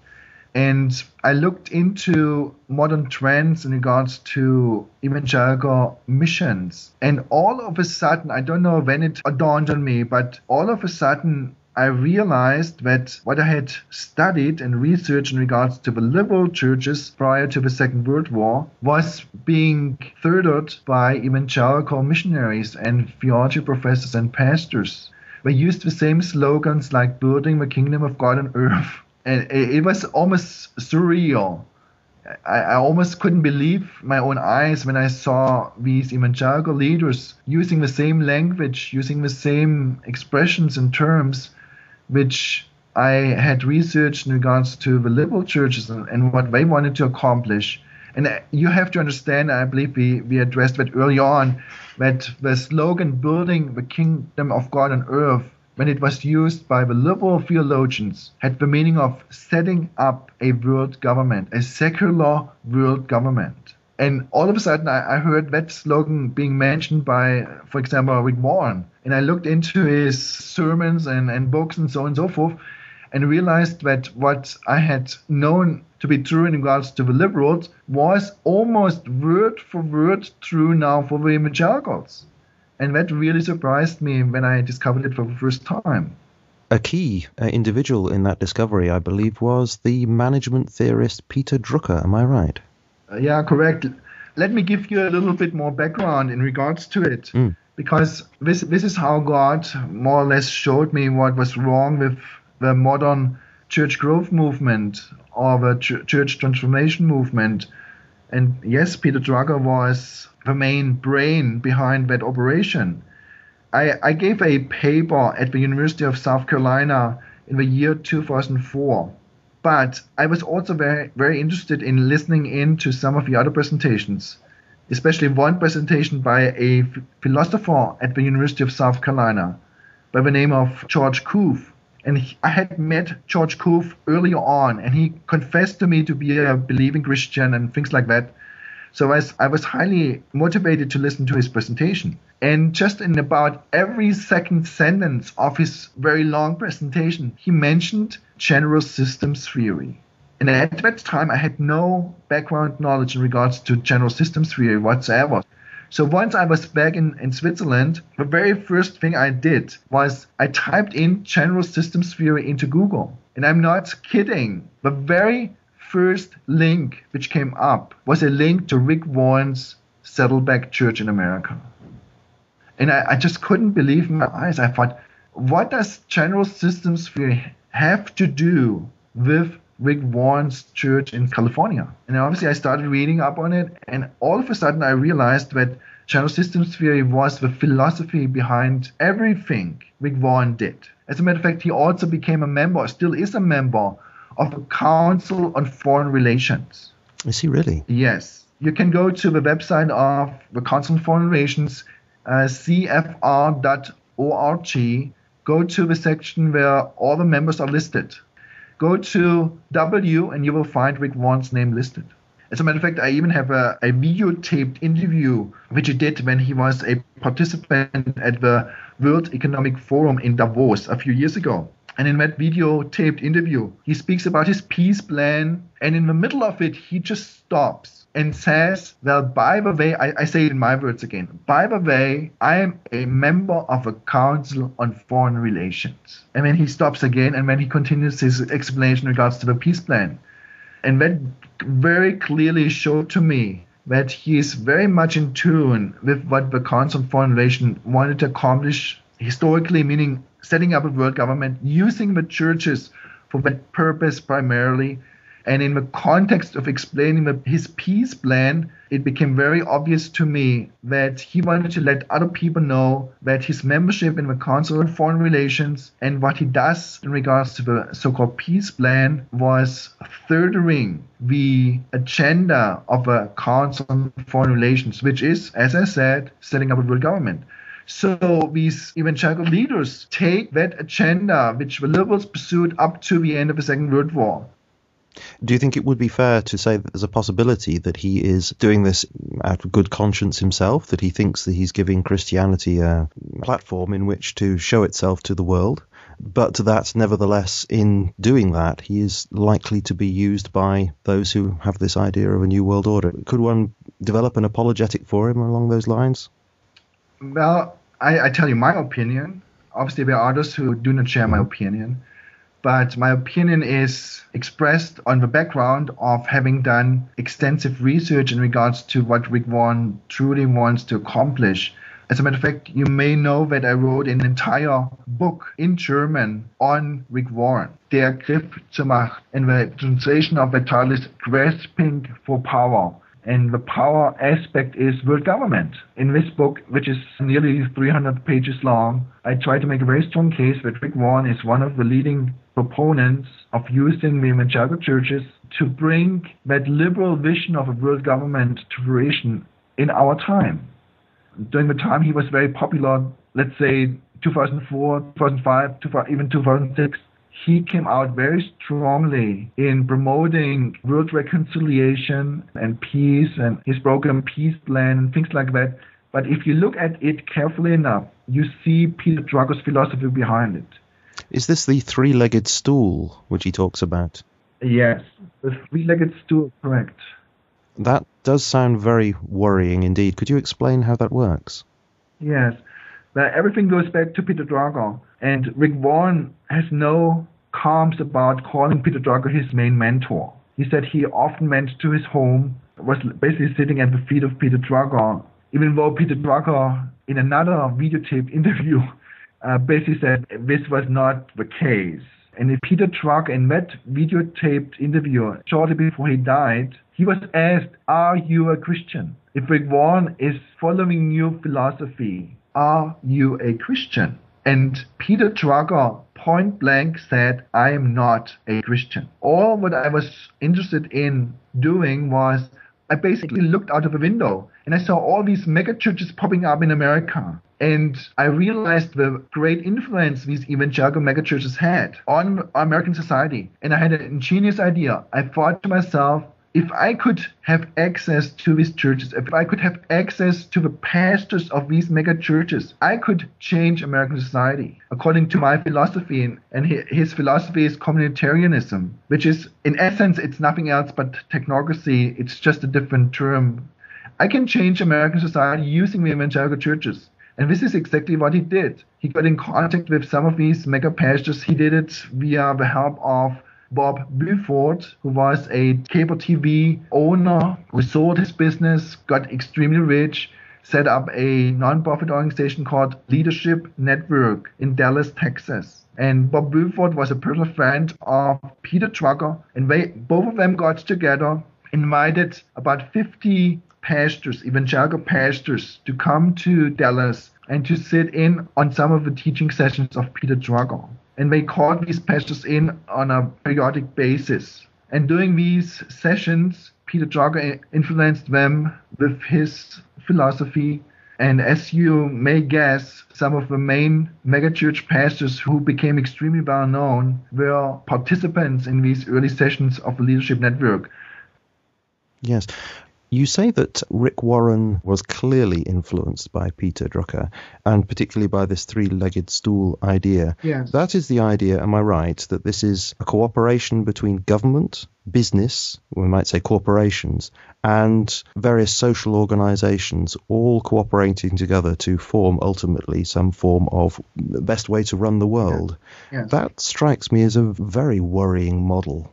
And I looked into modern trends in regards to evangelical missions. And all of a sudden, I don't know when it dawned on me, but all of a sudden I realized that what I had studied and researched in regards to the liberal churches prior to the Second World War was being furthered by evangelical missionaries and theology professors and pastors. They used the same slogans like building the kingdom of God on earth. And it was almost surreal. I almost couldn't believe my own eyes when I saw these evangelical leaders using the same language, using the same expressions and terms, which I had researched in regards to the liberal churches and what they wanted to accomplish. And you have to understand, I believe we addressed that early on, that the slogan, building the kingdom of God on earth, when it was used by the liberal theologians, had the meaning of setting up a world government, a secular world government. And all of a sudden, I heard that slogan being mentioned by, for example, Rick Warren. And I looked into his sermons and books and so on and so forth, and realized that what I had known to be true in regards to the liberals was almost word for word true now for the evangelicals. And that really surprised me when I discovered it for the first time. A key individual in that discovery, I believe, was the management theorist Peter Drucker. Am I right? Yeah, correct. Let me give you a little bit more background in regards to it. Because this is how God more or less showed me what was wrong with the modern church growth movement or the church transformation movement. And yes, Peter Drucker was the main brain behind that operation. I gave a paper at the University of South Carolina in the year 2004. But I was also very, very interested in listening in to some of the other presentations, especially one presentation by a philosopher at the University of South Carolina by the name of George Koof. And I had met George Koof earlier on, and he confessed to me to be a believing Christian and things like that. So I was highly motivated to listen to his presentation. And just in about every second sentence of his very long presentation, he mentioned general systems theory. And at that time, I had no background knowledge in regards to general systems theory whatsoever. So once I was back in Switzerland, the very first thing I did was I typed in general systems theory into Google. And I'm not kidding. The very first link which came up was a link to Rick Warren's Saddleback Church in America. And I just couldn't believe my eyes. I thought, what does general systems theory have to do with Rick Warren's church in California? And obviously I started reading up on it, and all of a sudden I realized that general systems theory was the philosophy behind everything Rick Warren did. As a matter of fact, he also became a member, still is a member, of the Council on Foreign Relations. Is he really? Yes. You can go to the website of the Council on Foreign Relations, cfr.org, go to the section where all the members are listed. Go to W and you will find Rick Warren's name listed. As a matter of fact, I even have a videotaped interview which he did when he was a participant at the World Economic Forum in Davos a few years ago. And in that videotaped interview, he speaks about his peace plan, and in the middle of it, he just stops and says, well, by the way, I say it in my words again, by the way, I am a member of the Council on Foreign Relations. And then he stops again, and then he continues his explanation in regards to the peace plan. And that very clearly showed to me that he is very much in tune with what the Council on Foreign Relations wanted to accomplish historically, meaning setting up a world government, using the churches for that purpose primarily. And in the context of explaining his peace plan, it became very obvious to me that he wanted to let other people know that his membership in the Council on Foreign Relations and what he does in regards to the so-called peace plan was furthering the agenda of the Council on Foreign Relations, which is, as I said, setting up a world government. So these evangelical leaders take that agenda, which the liberals pursued up to the end of the Second World War. Do you think it would be fair to say that there's a possibility that he is doing this out of good conscience himself, that he thinks that he's giving Christianity a platform in which to show itself to the world, but that nevertheless in doing that he is likely to be used by those who have this idea of a new world order? Could one develop an apologetic for him along those lines? Well, I tell you my opinion. Obviously there are others who do not share my opinion. But my opinion is expressed on the background of having done extensive research in regards to what Rick Warren truly wants to accomplish. As a matter of fact, you may know that I wrote an entire book in German on Rick Warren, Der Griff zur Macht, and the translation of the title is Grasping for Power. And the power aspect is world government. In this book, which is nearly 300 pages long, I try to make a very strong case that Rick Warren is one of the leading proponents of using the evangelical churches to bring that liberal vision of a world government to fruition in our time. During the time he was very popular, let's say 2004, 2005, even 2006, he came out very strongly in promoting world reconciliation and peace and his program Peace Plan and things like that. But if you look at it carefully enough, you see Peter Drucker's philosophy behind it. Is this the three-legged stool which he talks about? Yes, the three-legged stool, correct. That does sound very worrying indeed. Could you explain how that works? Yes. Everything goes back to Peter Drucker. And Rick Warren has no qualms about calling Peter Drucker his main mentor. He said he often went to his home, was basically sitting at the feet of Peter Drucker, even though Peter Drucker, in another videotaped interview, basically said this was not the case. And if Peter Drucker, in that videotaped interview, shortly before he died, he was asked, "Are you a Christian? If Rick Warren is following your philosophy, are you a Christian?" And Peter Drucker point blank said, "I am not a Christian." All what I was interested in doing was I basically looked out of a window and I saw all these mega churches popping up in America. And I realized the great influence these evangelical megachurches had on American society. And I had an ingenious idea. I thought to myself, if I could have access to these churches, if I could have access to the pastors of these mega churches, I could change American society according to my philosophy. And his philosophy is communitarianism, which is, in essence, it's nothing else but technocracy. It's just a different term. I can change American society using the evangelical churches. And this is exactly what he did. He got in contact with some of these mega pastors. He did it via the help of Bob Buford, who was a cable TV owner who sold his business, got extremely rich, set up a non-profit organization called Leadership Network in Dallas, Texas. And Bob Buford was a personal friend of Peter Drucker, and both of them got together, invited about 50 pastors, evangelical pastors, to come to Dallas and to sit in on some of the teaching sessions of Peter Drucker. And they called these pastors in on a periodic basis. And during these sessions, Peter Drucker influenced them with his philosophy. And as you may guess, some of the main megachurch pastors who became extremely well known were participants in these early sessions of the Leadership Network. Yes. You say that Rick Warren was clearly influenced by Peter Drucker, and particularly by this three-legged stool idea. Yes. That is the idea, am I right, that this is a cooperation between government, business, we might say corporations, and various social organizations, all cooperating together to form ultimately some form of the best way to run the world. Yes. That strikes me as a very worrying model.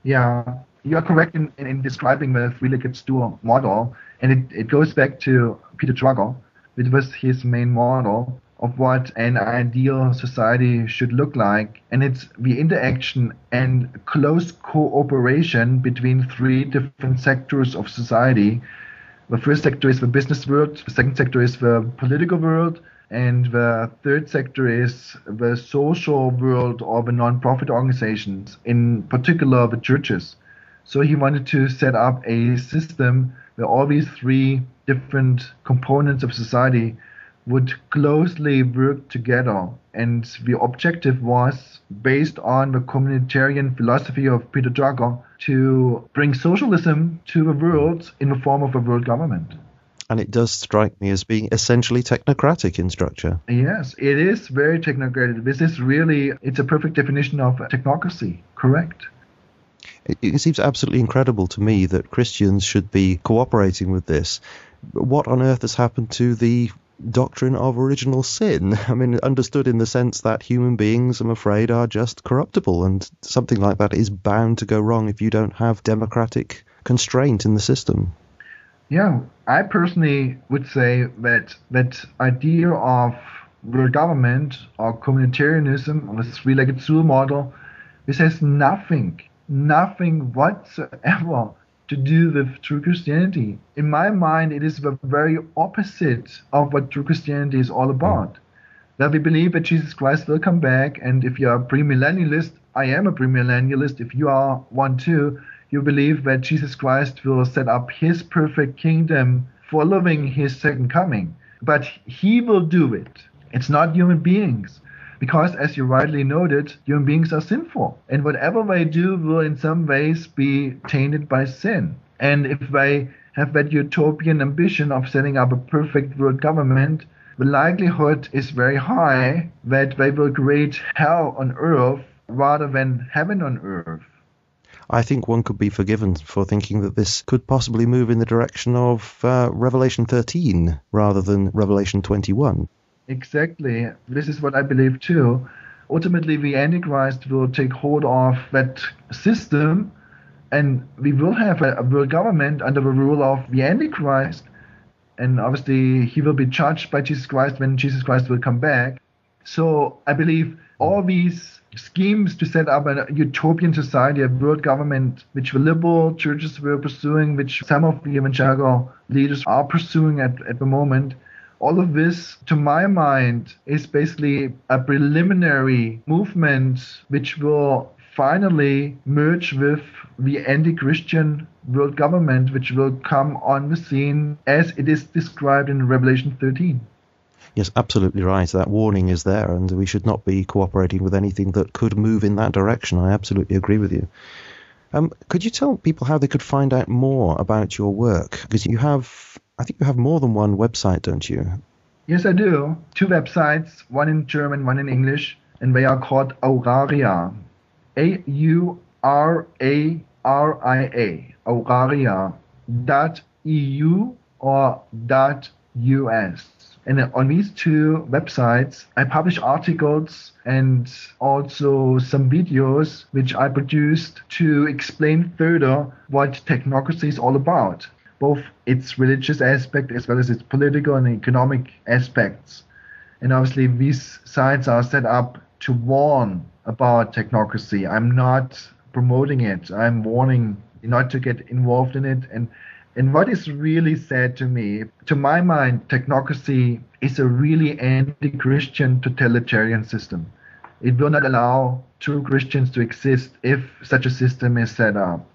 Yeah. You are correct in describing the three-legged stool model, and it goes back to Peter Drucker, which was his main model of what an ideal society should look like. And it's the interaction and close cooperation between three different sectors of society. The first sector is the business world, the second sector is the political world, and the third sector is the social world or the non-profit organizations, in particular the churches. So he wanted to set up a system where all these three different components of society would closely work together. And the objective was, based on the communitarian philosophy of Peter Drucker, to bring socialism to the world in the form of a world government. And it does strike me as being essentially technocratic in structure. Yes, it is very technocratic. This is really, it's a perfect definition of technocracy, correct? It seems absolutely incredible to me that Christians should be cooperating with this. What on earth has happened to the doctrine of original sin? I mean, understood in the sense that human beings, I'm afraid, are just corruptible, and something like that is bound to go wrong if you don't have democratic constraint in the system. Yeah, I personally would say that that idea of world government or communitarianism or the Three-Legged Stool model, this has nothing whatsoever to do with true Christianity. In my mind, it is the very opposite of what true Christianity is all about. That we believe that Jesus Christ will come back, and if you're a premillennialist, I am a premillennialist, if you are one too, you believe that Jesus Christ will set up his perfect kingdom following his second coming. But he will do it. It's not human beings. Because, as you rightly noted, human beings are sinful. And whatever they do will in some ways be tainted by sin. And if they have that utopian ambition of setting up a perfect world government, the likelihood is very high that they will create hell on earth rather than heaven on earth. I think one could be forgiven for thinking that this could possibly move in the direction of Revelation 13 rather than Revelation 21. Exactly. This is what I believe too. Ultimately, the Antichrist will take hold of that system, and we will have a world government under the rule of the Antichrist. And obviously, he will be judged by Jesus Christ when Jesus Christ will come back. So I believe all these schemes to set up a utopian society, a world government, which the liberal churches were pursuing, which some of the evangelical leaders are pursuing at the moment, all of this, to my mind, is basically a preliminary movement which will finally merge with the anti-Christian world government, which will come on the scene as it is described in Revelation 13. Yes, absolutely right. That warning is there, and we should not be cooperating with anything that could move in that direction. I absolutely agree with you. Could you tell people how they could find out more about your work? Because I think you have more than one website, don't you? Yes, I do. 2 websites, one in German, one in English, and they are called Auraria. A-U-R-A-R-I-A. Auraria.eu or .us. And on these 2 websites, I publish articles and also some videos which I produced to explain further what technocracy is all about, both its religious aspect as well as its political and economic aspects. And obviously these sites are set up to warn about technocracy. I'm not promoting it. I'm warning not to get involved in it. And what is really sad to me, to my mind, technocracy is a really anti-Christian totalitarian system. It will not allow true Christians to exist if such a system is set up.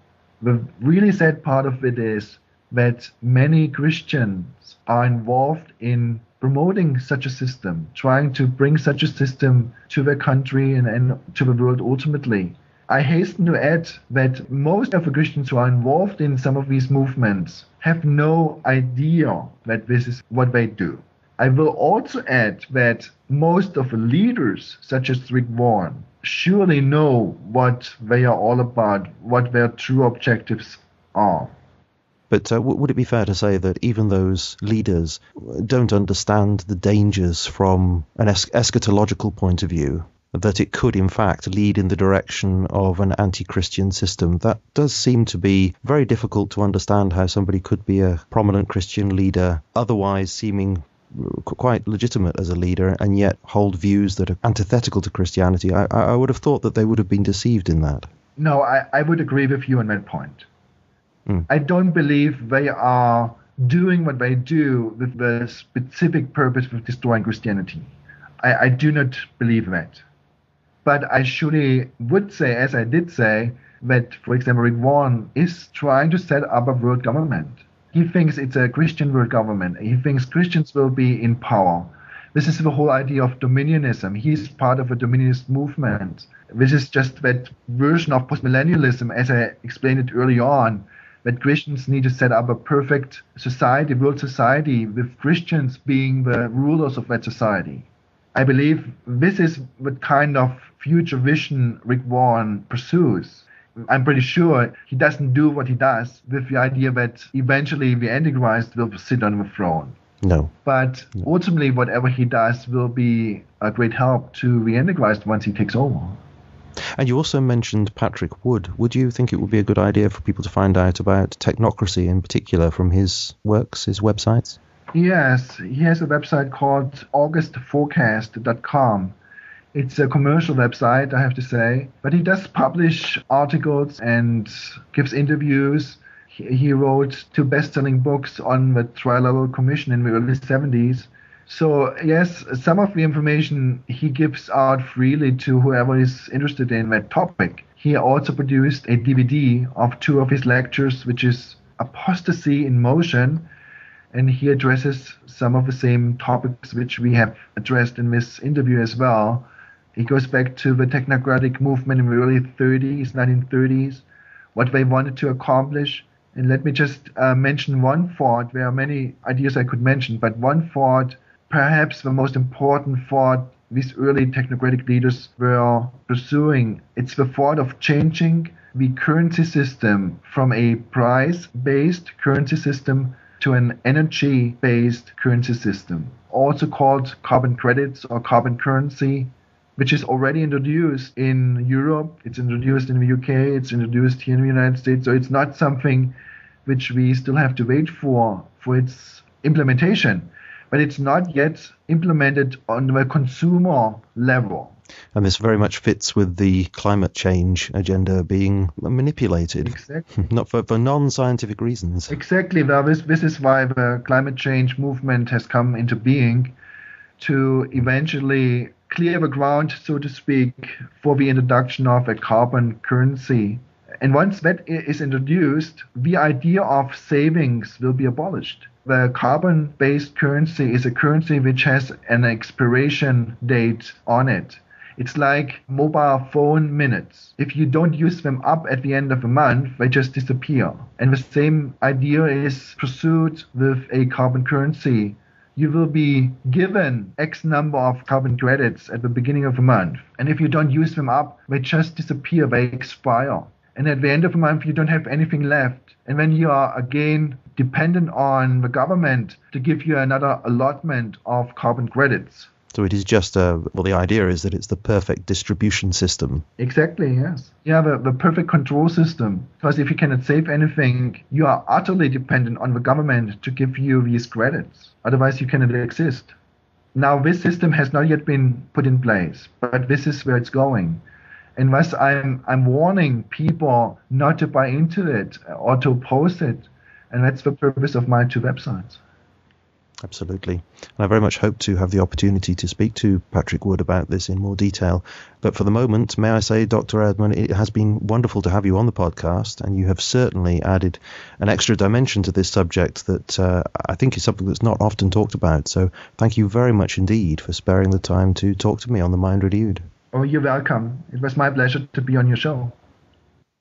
The really sad part of it is that many Christians are involved in promoting such a system, trying to bring such a system to their country and to the world ultimately. I hasten to add that most of the Christians who are involved in some of these movements have no idea that this is what they do. I will also add that most of the leaders, such as Rick Warren, surely know what they are all about, what their true objectives are. But would it be fair to say that even those leaders don't understand the dangers from an eschatological point of view, that it could in fact lead in the direction of an anti-Christian system? That does seem to be very difficult to understand, how somebody could be a prominent Christian leader, otherwise seeming quite legitimate as a leader and yet hold views that are antithetical to Christianity. I would have thought that they would have been deceived in that. No, I would agree with you on that point. I don't believe they are doing what they do with the specific purpose of destroying Christianity. I do not believe that. But I surely would say, as I did say, that, for example, Rick Warren is trying to set up a world government. He thinks it's a Christian world government. He thinks Christians will be in power. This is the whole idea of dominionism. He's part of a dominionist movement. This is just that version of postmillennialism, as I explained it early on, that Christians need to set up a perfect society, world society, with Christians being the rulers of that society. I believe this is what kind of future vision Rick Warren pursues. I'm pretty sure he doesn't do what he does with the idea that eventually the Antichrist will sit on the throne. No. But ultimately, whatever he does will be a great help to the Antichrist once he takes over. And you also mentioned Patrick Wood. Would you think it would be a good idea for people to find out about Technocracy in particular from his works, his websites? Yes, he has a website called augustforecast.com. It's a commercial website, I have to say, but he does publish articles and gives interviews. He wrote 2 best-selling books on the Trilateral Commission in the early 70s. So, yes, some of the information he gives out freely to whoever is interested in that topic. He also produced a DVD of 2 of his lectures, which is Apostasy in Motion, and he addresses some of the same topics which we have addressed in this interview as well. He goes back to the technocratic movement in the early 1930s, what they wanted to accomplish. And let me just mention one thought. There are many ideas I could mention, but one thought, perhaps the most important thought these early technocratic leaders were pursuing, it's the thought of changing the currency system from a price-based currency system to an energy-based currency system, also called carbon credits or carbon currency, which is already introduced in Europe, it's introduced in the UK, it's introduced here in the United States. So it's not something which we still have to wait for its implementation. But it's not yet implemented on the consumer level. And this very much fits with the climate change agenda being manipulated. Exactly. Not for non-scientific reasons. Exactly. Well, this is why the climate change movement has come into being, to eventually clear the ground, so to speak, for the introduction of a carbon currency. And once that is introduced, the idea of savings will be abolished. The carbon-based currency is a currency which has an expiration date on it. It's like mobile phone minutes. If you don't use them up at the end of a month, they just disappear. And the same idea is pursued with a carbon currency. You will be given X number of carbon credits at the beginning of a month. And if you don't use them up, they just disappear, they expire. And at the end of the month, you don't have anything left. And then you are again dependent on the government to give you another allotment of carbon credits. So it is just the idea is that it's the perfect distribution system. Exactly, yes. Yeah, the perfect control system. Because if you cannot save anything, you are utterly dependent on the government to give you these credits. Otherwise, you cannot exist. Now, this system has not yet been put in place, but this is where it's going. And thus, I'm warning people not to buy into it or to oppose it. And that's the purpose of my 2 websites. Absolutely. And I very much hope to have the opportunity to speak to Patrick Wood about this in more detail. But for the moment, may I say, Dr. Erdmann, it has been wonderful to have you on the podcast, and you have certainly added an extra dimension to this subject that I think is something that's not often talked about. So thank you very much indeed for sparing the time to talk to me on The Mind Renewed. Oh, you're welcome. It was my pleasure to be on your show.